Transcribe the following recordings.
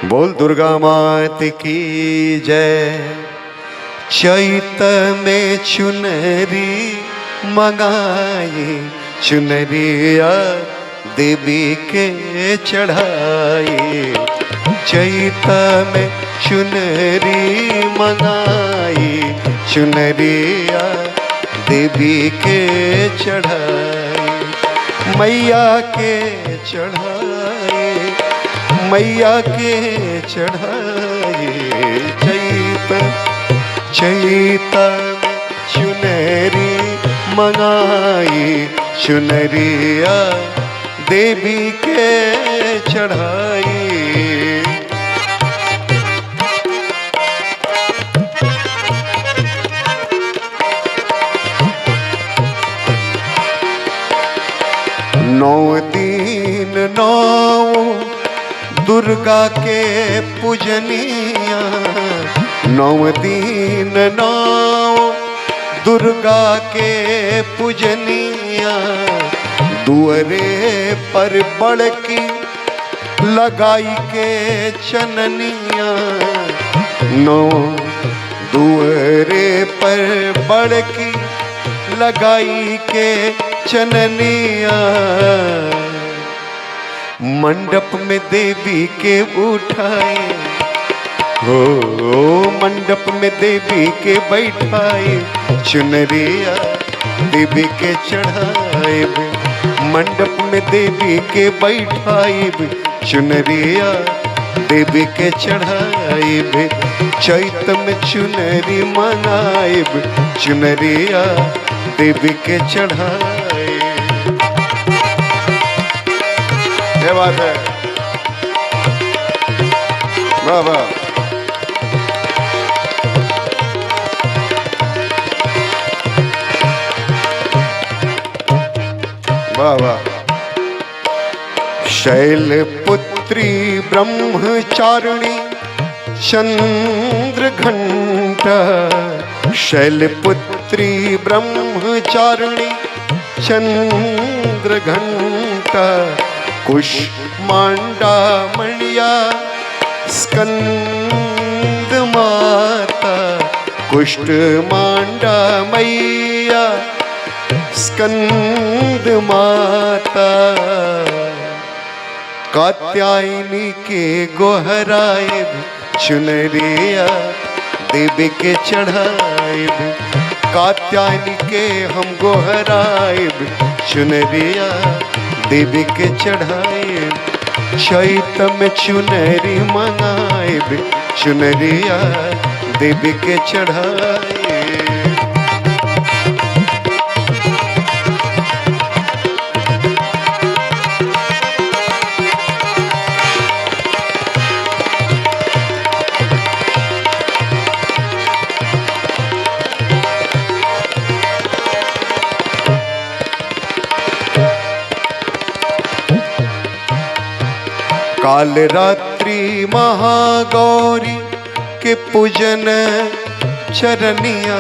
बोल दुर्गा मात की जय। चैत में चुनरी मंगाई, चुनरिया देवी के चढ़ाई। चैत में चुनरी मंगाई, चुनरिया देवी के चढ़ाई। मैया के चढ़ाई, मैया के चढ़ाई। चैत में चुनरी मंगाई, चुनरिया देवी के चढ़ाई। नौ दिन नौ दुर्गा के पूजनिया, नौ दिन नौ दुर्गा के पूजनिया। दुअरे पर बड़की लगाई के चननिया, नौ दुअरे पर बड़की लगाई के चननिया। मंडप में देवी के उठाए, हो मंडप में देवी के बैठाए। चुनरिया देवी के चढ़ाए, मंडप में देवी के बैठाए। चुनरिया देवी के चढ़ाए। चैत में चुनरी मनाए, चुनरिया देवी के चढ़ाए। ये बात है, वाह वाह। वाह वाह। शैलपुत्री ब्रह्मचारिणी चंद्र घंटा, शैलपुत्री ब्रह्मचारिणी चंद्र घंटा। कुष्मांडा मणिया स्कंद माता, कुष्मांडा मैया स्कंद माता। कात्यायनी के गोहराए, चुनरिया देवी के चढ़ाए। कात्यायनी के हम गोहराए, चुनरिया देवी के चढ़ाए। चैत में चुनरी मंगाए, चुनरिया देवी के चढ़ाए। काल रात्रि महागौरी के पूजन चरनिया,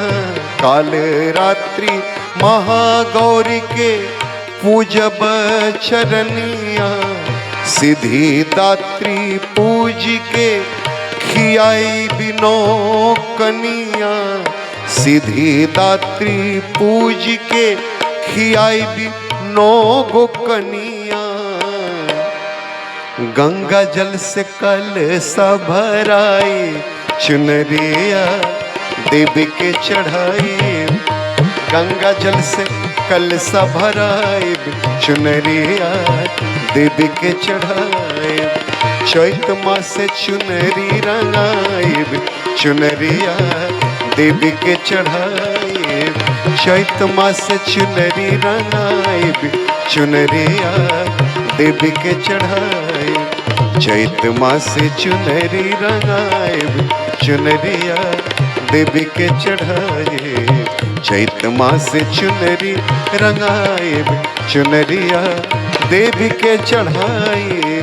काल रात्रि महागौरी के पूजब चरनिया। सिद्धि दात्री पूज के खियाई बिनो कनिया, सिद्धि दात्री पूज के खियाई बिनो गो कनिया। गंगा जल से कलशा भराई, चुनरिया देवी के चढ़ाई। गंगा जल से कलशा भराई, चुनरिया देवी के चढ़ाई। चैत मास से चुनरी रंगाई, चुनरिया देवी के चढ़ाई। चैत मास से चुनरी रंगाई, चुनरिया देवी के चढ़ाई। चैत मास से चुनरी रंगाए, चुनरिया देवी के चढ़ाए। चैत मास से चुनरी रंगाए, चुनरिया देवी के चढ़ाए।